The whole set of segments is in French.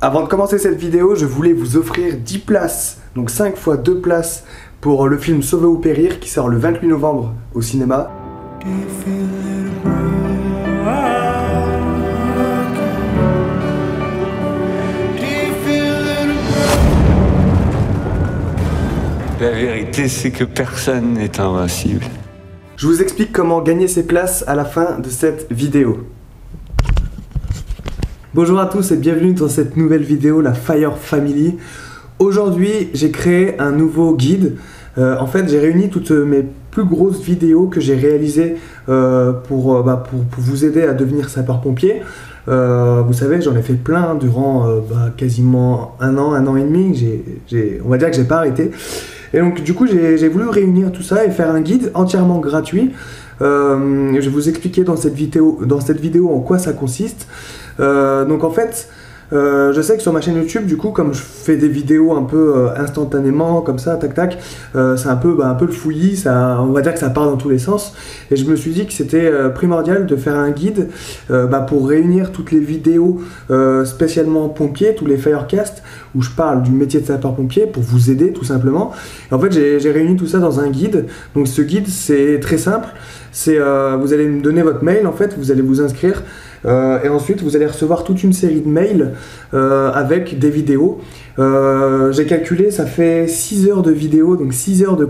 Avant de commencer cette vidéo, je voulais vous offrir 10 places, donc 5 fois 2 places pour le film Sauver ou Périr qui sort le 28 novembre au cinéma. La vérité, c'est que personne n'est invincible. Je vous explique comment gagner ces places à la fin de cette vidéo. Bonjour à tous et bienvenue dans cette nouvelle vidéo, la Fire Family. Aujourd'hui, j'ai créé un nouveau guide. En fait, j'ai réuni toutes mes plus grosses vidéos que j'ai réalisées pour vous aider à devenir sapeur-pompier. Vous savez, j'en ai fait plein durant quasiment un an et demi. On va dire que j'ai pas arrêté. Et donc du coup j'ai voulu réunir tout ça et faire un guide entièrement gratuit. Je vais vous expliquer dans cette vidéo en quoi ça consiste. Donc en fait, je sais que sur ma chaîne YouTube, du coup, comme je fais des vidéos un peu instantanément, comme ça, tac tac, c'est un peu le fouillis, on va dire que ça part dans tous les sens. Et je me suis dit que c'était primordial de faire un guide pour réunir toutes les vidéos spécialement pompiers, tous les firecasts, où je parle du métier de sapeur-pompier pour vous aider tout simplement. Et en fait, j'ai réuni tout ça dans un guide. Donc ce guide, c'est très simple. Vous allez me donner votre mail, en fait, vous allez vous inscrire. Et ensuite vous allez recevoir toute une série de mails avec des vidéos. J'ai calculé, ça fait 6 heures de vidéo, donc 6 heures de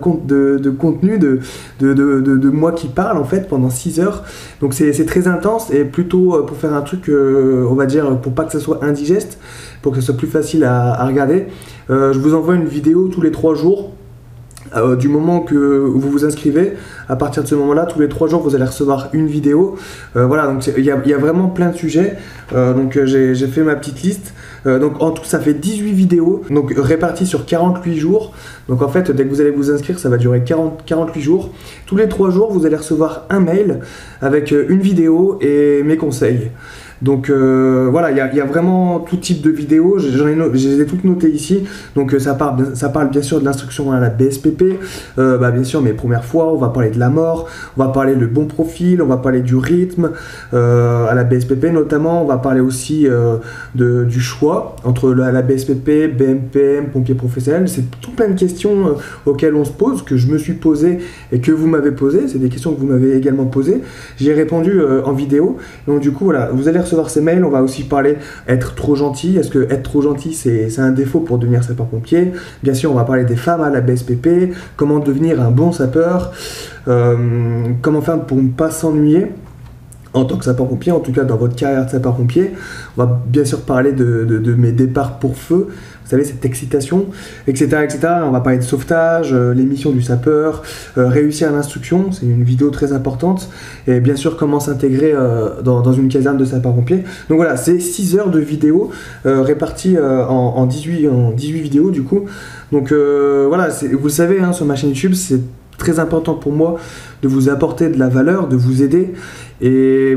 contenu de moi qui parle en fait pendant 6 heures. Donc c'est très intense et plutôt pour faire un truc, on va dire, pour pas que ça soit indigeste, pour que ce soit plus facile à regarder. Je vous envoie une vidéo tous les 3 jours. Du moment que vous vous inscrivez, à partir de ce moment-là, tous les 3 jours, vous allez recevoir une vidéo. Voilà, donc il y a vraiment plein de sujets. Donc j'ai fait ma petite liste. Donc en tout, ça fait 18 vidéos, donc réparties sur 48 jours. Donc en fait, dès que vous allez vous inscrire, ça va durer 48 jours. Tous les 3 jours, vous allez recevoir un mail avec une vidéo et mes conseils. Donc voilà, il y a vraiment tout type de vidéos, je les ai toutes notées ici. Donc ça parle bien sûr de l'instruction à la BSPP, bien sûr mes premières fois, on va parler de la mort, on va parler le bon profil, on va parler du rythme, à la BSPP notamment, on va parler aussi du choix entre la BSPP, BMPM, pompier professionnel. C'est tout plein de questions auxquelles on se pose, que je me suis posé et que vous m'avez posé. C'est des questions que vous m'avez également posées. J'y ai répondu en vidéo. Donc du coup voilà, vous allez recevoir ces mails. On va aussi parler être trop gentil. Est-ce que être trop gentil c'est un défaut pour devenir sapeur-pompier? Bien sûr, on va parler des femmes à la BSPP, comment devenir un bon sapeur, comment faire pour ne pas s'ennuyer en tant que sapeur-pompier, en tout cas dans votre carrière de sapeur-pompier. On va bien sûr parler de mes départs pour feu, vous savez, cette excitation, etc., etc. On va parler de sauvetage, les missions du sapeur, réussir à l'instruction, c'est une vidéo très importante, et bien sûr comment s'intégrer dans une caserne de sapeur-pompier. Donc voilà, c'est 6 heures de vidéos réparties en 18 vidéos du coup. Donc voilà, vous le savez, hein, sur ma chaîne YouTube, c'est très important pour moi de vous apporter de la valeur, de vous aider. Et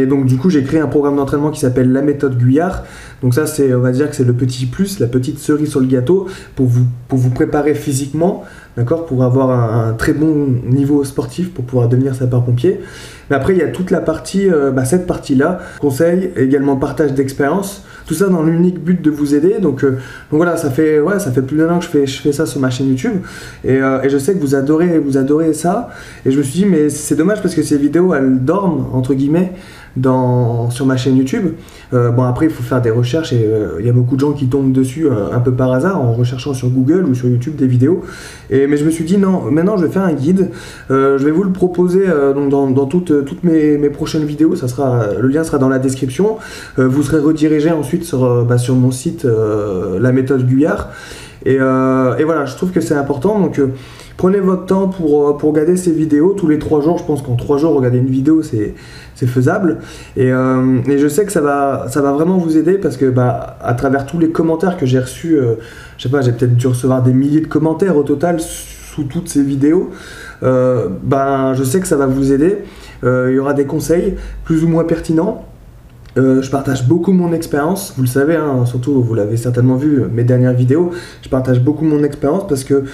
donc du coup j'ai créé un programme d'entraînement qui s'appelle la méthode Guyard. Donc ça, on va dire que c'est le petit plus, la petite cerise sur le gâteau pour vous préparer physiquement, d'accord, pour avoir un très bon niveau sportif pour pouvoir devenir sapeur-pompier. Mais après il y a toute la partie, cette partie-là, conseil, également partage d'expérience, tout ça dans l'unique but de vous aider. Donc voilà, ça fait plus d'1 an que je fais ça sur ma chaîne YouTube et je sais que vous adorez ça. Et je me suis dit, mais c'est dommage parce que ces vidéos elles dorment entre guillemets sur ma chaîne YouTube. Après il faut faire des recherches et il y a beaucoup de gens qui tombent dessus un peu par hasard en recherchant sur Google ou sur YouTube des vidéos. Mais je me suis dit non, maintenant je vais faire un guide. Je vais vous le proposer dans toutes mes prochaines vidéos. Le lien sera dans la description. Vous serez redirigé ensuite sur mon site la méthode Guyard. Et voilà, je trouve que c'est important. Donc prenez votre temps pour regarder ces vidéos tous les 3 jours. Je pense qu'en 3 jours, regarder une vidéo, c'est faisable. Et je sais que ça va vraiment vous aider parce que à travers tous les commentaires que j'ai reçus, je sais pas, j'ai peut-être dû recevoir des milliers de commentaires au total sous toutes ces vidéos. Je sais que ça va vous aider. Il y aura des conseils plus ou moins pertinents. Je partage beaucoup mon expérience, vous le savez, hein, surtout vous l'avez certainement vu, mes dernières vidéos, je partage beaucoup mon expérience parce que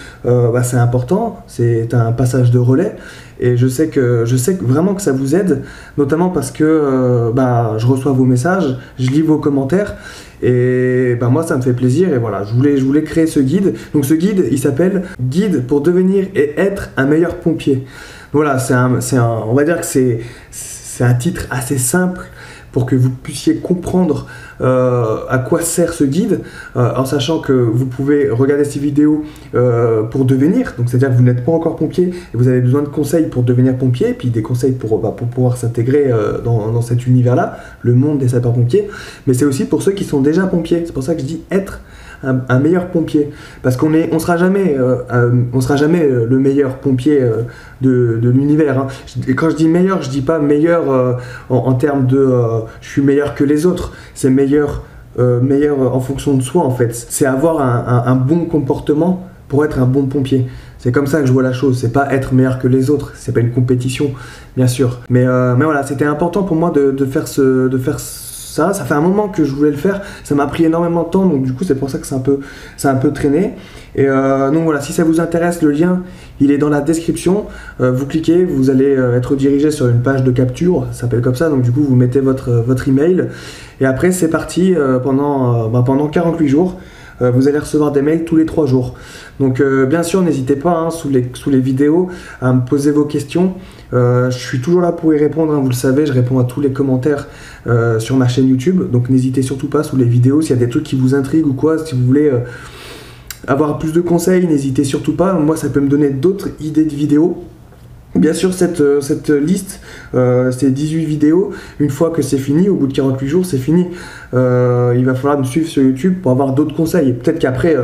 c'est important, c'est un passage de relais et je sais que vraiment que ça vous aide, notamment parce que je reçois vos messages, je lis vos commentaires et moi ça me fait plaisir et voilà, je voulais créer ce guide. Donc ce guide, il s'appelle Guide pour devenir et être un meilleur pompier. Voilà, on va dire que c'est un titre assez simple pour que vous puissiez comprendre à quoi sert ce guide, en sachant que vous pouvez regarder ces vidéos pour devenir, donc c'est-à-dire que vous n'êtes pas encore pompier et vous avez besoin de conseils pour devenir pompier, puis des conseils pour pouvoir s'intégrer dans cet univers-là, le monde des sapeurs-pompiers, mais c'est aussi pour ceux qui sont déjà pompiers, c'est pour ça que je dis être un meilleur pompier, parce qu'on sera jamais le meilleur pompier de l'univers, hein. Et quand je dis meilleur, je dis pas meilleur en termes de je suis meilleur que les autres, c'est meilleur en fonction de soi en fait, c'est avoir un bon comportement pour être un bon pompier. C'est comme ça que je vois la chose, c'est pas être meilleur que les autres, c'est pas une compétition bien sûr, mais voilà, c'était important pour moi de faire ça fait un moment que je voulais le faire, ça m'a pris énormément de temps, donc du coup c'est pour ça que ça a un peu traîné. Et donc voilà, si ça vous intéresse, le lien il est dans la description, vous cliquez, vous allez être dirigé sur une page de capture, ça s'appelle comme ça, donc du coup vous mettez votre email, et après c'est parti pendant 48 jours. Vous allez recevoir des mails tous les 3 jours. Donc bien sûr, n'hésitez pas hein, sous les vidéos à me poser vos questions. Je suis toujours là pour y répondre, hein, vous le savez, je réponds à tous les commentaires sur ma chaîne YouTube. Donc n'hésitez surtout pas sous les vidéos, s'il y a des trucs qui vous intriguent ou quoi, si vous voulez avoir plus de conseils, n'hésitez surtout pas. Moi, ça peut me donner d'autres idées de vidéos. Bien sûr, cette liste, ces 18 vidéos, une fois que c'est fini, au bout de 48 jours, c'est fini. Il va falloir me suivre sur YouTube pour avoir d'autres conseils. Et peut-être qu'après,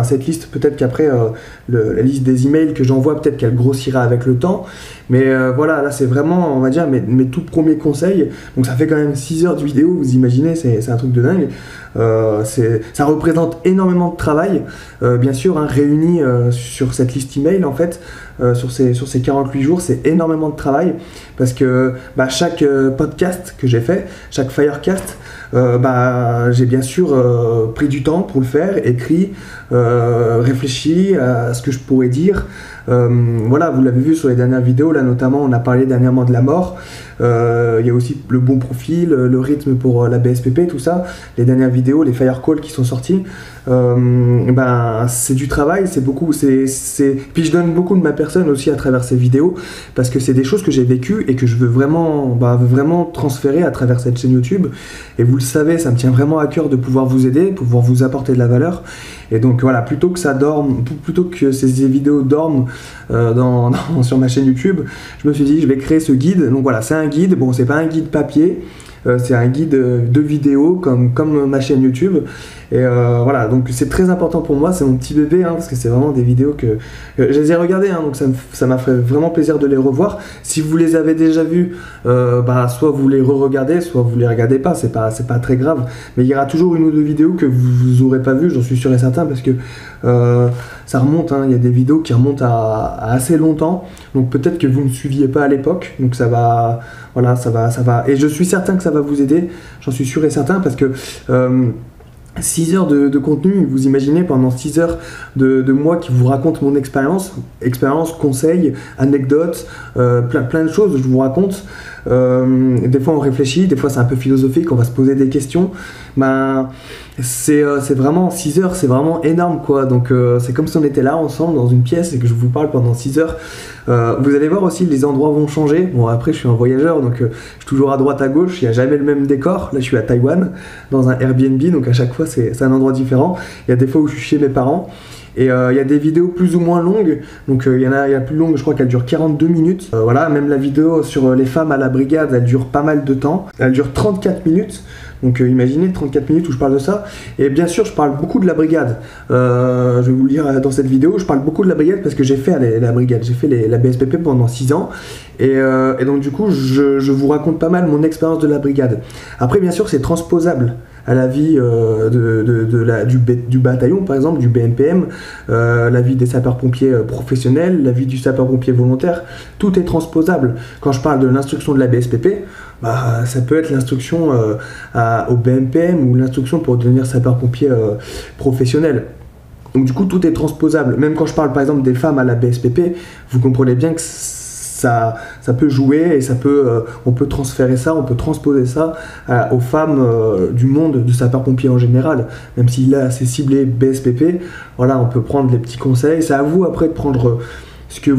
cette liste, peut-être qu'après, la liste des emails que j'envoie, peut-être qu'elle grossira avec le temps. Mais voilà, là, c'est vraiment, on va dire, mes tout premiers conseils. Donc ça fait quand même 6 heures de vidéo, vous imaginez, c'est un truc de dingue. Ça représente énormément de travail, bien sûr, hein, réuni sur cette liste email en fait, sur ces 48 jours, c'est énormément de travail parce que chaque podcast que j'ai fait, chaque Firecast, j'ai bien sûr pris du temps pour le faire, écrit, réfléchi à ce que je pourrais dire. Voilà, vous l'avez vu sur les dernières vidéos, là notamment on a parlé dernièrement de la mort, il y a aussi le bon profil, le rythme pour la BSPP, tout ça, les dernières vidéos, les fire calls qui sont sortis, c'est du travail, c'est beaucoup, puis je donne beaucoup de ma personne aussi à travers ces vidéos, parce que c'est des choses que j'ai vécues et que je veux vraiment transférer à travers cette chaîne YouTube, et vous le savez, ça me tient vraiment à cœur de pouvoir vous aider, de pouvoir vous apporter de la valeur, et donc voilà, plutôt que ces vidéos dorment sur ma chaîne YouTube, je me suis dit je vais créer ce guide. Donc voilà, c'est un guide, bon c'est pas un guide papier, c'est un guide de vidéos comme ma chaîne YouTube, et voilà, donc c'est très important pour moi, c'est mon petit bébé, hein, parce que c'est vraiment des vidéos que je les ai regardées, hein, donc ça m'a fait vraiment plaisir de les revoir. Si vous les avez déjà vus, soit vous les re-regardez, soit vous les regardez pas, c'est pas très grave, mais il y aura toujours une ou deux vidéos que vous aurez pas vues, j'en suis sûr et certain, parce que ça remonte, hein, il y a des vidéos qui remontent à assez longtemps, donc peut-être que vous ne suiviez pas à l'époque, donc ça va, et je suis certain que ça va vous aider, j'en suis sûr et certain, parce que 6 heures de contenu, vous imaginez, pendant 6 heures de moi qui vous raconte mon expérience, conseils, anecdotes, plein de choses, je vous raconte. Des fois on réfléchit, des fois c'est un peu philosophique, on va se poser des questions. C'est vraiment 6 heures, c'est vraiment énorme quoi. Donc c'est comme si on était là ensemble dans une pièce et que je vous parle pendant 6 heures. Vous allez voir aussi, les endroits vont changer. Bon, après je suis un voyageur, donc je suis toujours à droite à gauche, il n'y a jamais le même décor. Là je suis à Taïwan dans un Airbnb, donc à chaque fois c'est un endroit différent. Il y a des fois où je suis chez mes parents. Et il y a des vidéos plus ou moins longues, donc il y a la plus longue, je crois qu'elle dure 42 minutes. Voilà, même la vidéo sur les femmes à la brigade, elle dure pas mal de temps. Elle dure 34 minutes, donc imaginez 34 minutes où je parle de ça. Et bien sûr, je parle beaucoup de la brigade. Je vais vous le dire dans cette vidéo, je parle beaucoup de la brigade parce que j'ai fait la brigade, j'ai fait la BSPP pendant 6 ans. Et donc du coup, je vous raconte pas mal mon expérience de la brigade. Après, bien sûr, c'est transposable à la vie du bataillon, par exemple, du BNPM, la vie des sapeurs-pompiers professionnels, la vie du sapeur-pompier volontaire, tout est transposable. Quand je parle de l'instruction de la BSPP, bah, ça peut être l'instruction au BMPM ou l'instruction pour devenir sapeur-pompier professionnel. Donc du coup tout est transposable. Même quand je parle par exemple des femmes à la BSPP, vous comprenez bien que ça peut jouer et on peut transférer ça, on peut transposer ça aux femmes du monde du sapeur-pompier en général. Même si là c'est ciblé BSPP, voilà, on peut prendre les petits conseils. C'est à vous après de prendre ce que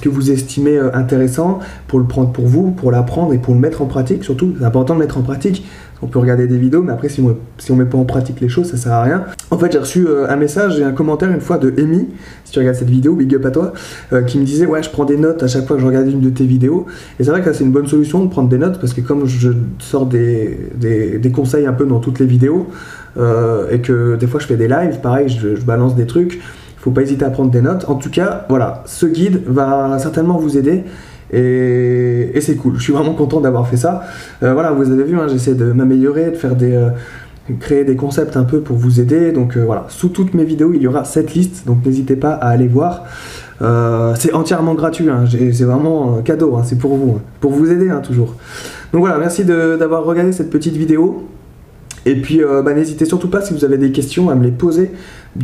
vous estimez intéressant pour le prendre pour vous, pour l'apprendre et pour le mettre en pratique. Surtout, c'est important de mettre en pratique. On peut regarder des vidéos, mais après si on met pas en pratique les choses, ça sert à rien. En fait, j'ai reçu un message et un commentaire une fois de Amy, si tu regardes cette vidéo, big up à toi, qui me disait ouais, je prends des notes à chaque fois que je regarde une de tes vidéos. Et c'est vrai que c'est une bonne solution de prendre des notes parce que comme je sors des conseils un peu dans toutes les vidéos et que des fois je fais des lives, pareil, je balance des trucs. Faut pas hésiter à prendre des notes. En tout cas, voilà, ce guide va certainement vous aider et c'est cool. Je suis vraiment content d'avoir fait ça. Voilà, vous avez vu, hein, j'essaie de m'améliorer, de faire créer des concepts un peu pour vous aider. Donc voilà, sous toutes mes vidéos, il y aura cette liste, donc n'hésitez pas à aller voir. C'est entièrement gratuit, hein, c'est vraiment cadeau, hein, c'est pour vous, hein, pour vous aider hein, toujours. Donc voilà, merci d'avoir regardé cette petite vidéo. Et puis n'hésitez surtout pas, si vous avez des questions, à me les poser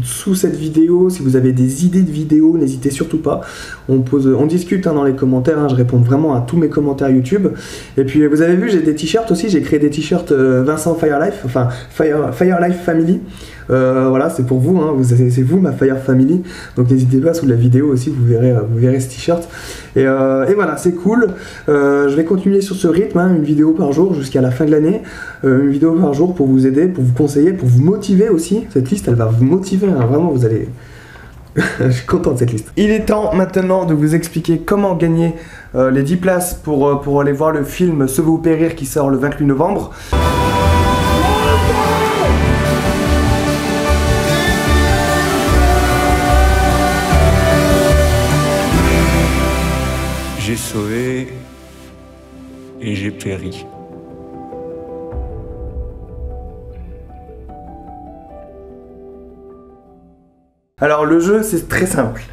sous cette vidéo. Si vous avez des idées de vidéos, n'hésitez surtout pas. On discute hein, dans les commentaires, hein, je réponds vraiment à tous mes commentaires YouTube. Et puis vous avez vu, j'ai des t-shirts aussi, j'ai créé des t-shirts Vincent Fire Life, enfin Fire Life Family. Voilà, c'est pour vous, hein, c'est vous ma Fire Family. Donc n'hésitez pas, sous la vidéo aussi, vous verrez ce t-shirt. Et voilà, c'est cool. Je vais continuer sur ce rythme, hein, une vidéo par jour jusqu'à la fin de l'année. Une vidéo par jour pour vous aider, pour vous conseiller, pour vous motiver aussi. Cette liste, elle va vous motiver, hein, vraiment, vous allez... Je suis content de cette liste. Il est temps maintenant de vous expliquer comment gagner les 10 places pour aller voir le film Sauver ou Périr qui sort le 28 novembre. J'ai sauvé et j'ai péri. Alors le jeu, c'est très simple.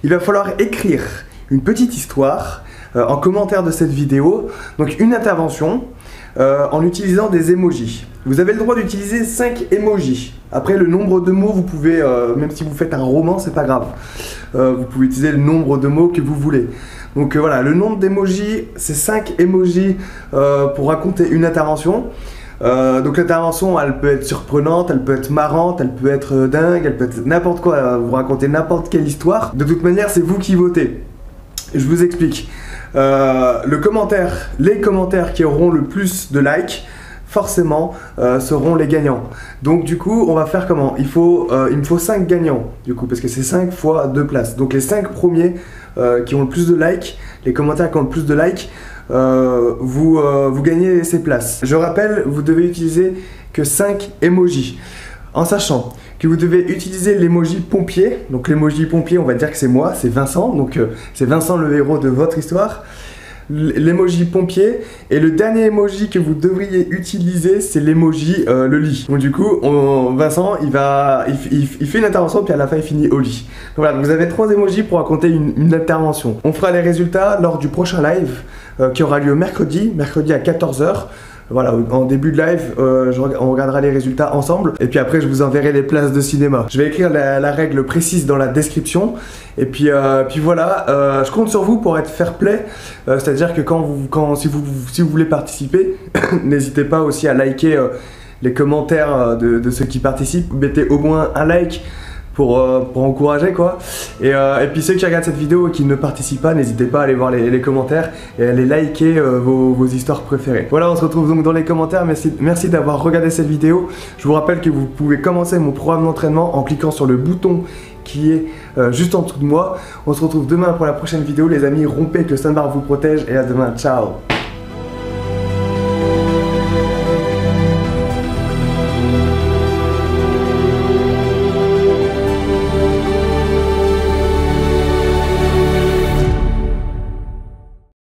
Il va falloir écrire une petite histoire en commentaire de cette vidéo, donc une intervention en utilisant des emojis. Vous avez le droit d'utiliser 5 emojis. Après, le nombre de mots, vous pouvez, même si vous faites un roman, c'est pas grave. Vous pouvez utiliser le nombre de mots que vous voulez. Donc voilà, le nombre d'emojis, c'est 5 emojis pour raconter une intervention. Donc l'intervention, elle peut être surprenante, elle peut être marrante, elle peut être dingue, elle peut être n'importe quoi, vous racontez n'importe quelle histoire. De toute manière, c'est vous qui votez. Je vous explique. Les commentaires qui auront le plus de likes, forcément, seront les gagnants. Donc du coup, on va faire comment? Il me faut 5 gagnants, du coup, parce que c'est 5 fois 2 places. Donc les 5 premiers qui ont le plus de likes, les commentaires qui ont le plus de likes, vous gagnez ces places. Je rappelle, vous devez utiliser que 5 emojis, en sachant que vous devez utiliser l'emoji pompier. Donc l'emoji pompier, on va dire que c'est moi, c'est Vincent, donc c'est Vincent le héros de votre histoire. L'emoji pompier, et le dernier emoji que vous devriez utiliser, c'est l'emoji le lit. Donc du coup, Vincent, il fait une intervention, puis à la fin il finit au lit. Donc voilà, vous avez 3 emojis pour raconter une intervention. On fera les résultats lors du prochain live qui aura lieu mercredi à 14 h. Voilà, en début de live, on regardera les résultats ensemble. Et puis après, je vous enverrai les places de cinéma. Je vais écrire la règle précise dans la description. Et puis voilà, je compte sur vous pour être fair play. C'est-à-dire que si vous voulez participer, n'hésitez pas aussi à liker les commentaires de ceux qui participent. Mettez au moins un like pour encourager quoi. Et puis ceux qui regardent cette vidéo et qui ne participent pas, n'hésitez pas à aller voir les commentaires et à aller liker vos histoires préférées. Voilà, on se retrouve donc dans les commentaires. Merci d'avoir regardé cette vidéo. Je vous rappelle que vous pouvez commencer mon programme d'entraînement en cliquant sur le bouton qui est juste en dessous de moi. On se retrouve demain pour la prochaine vidéo les amis. Rompez, que le Saint-Barbe vous protège, et à demain, ciao.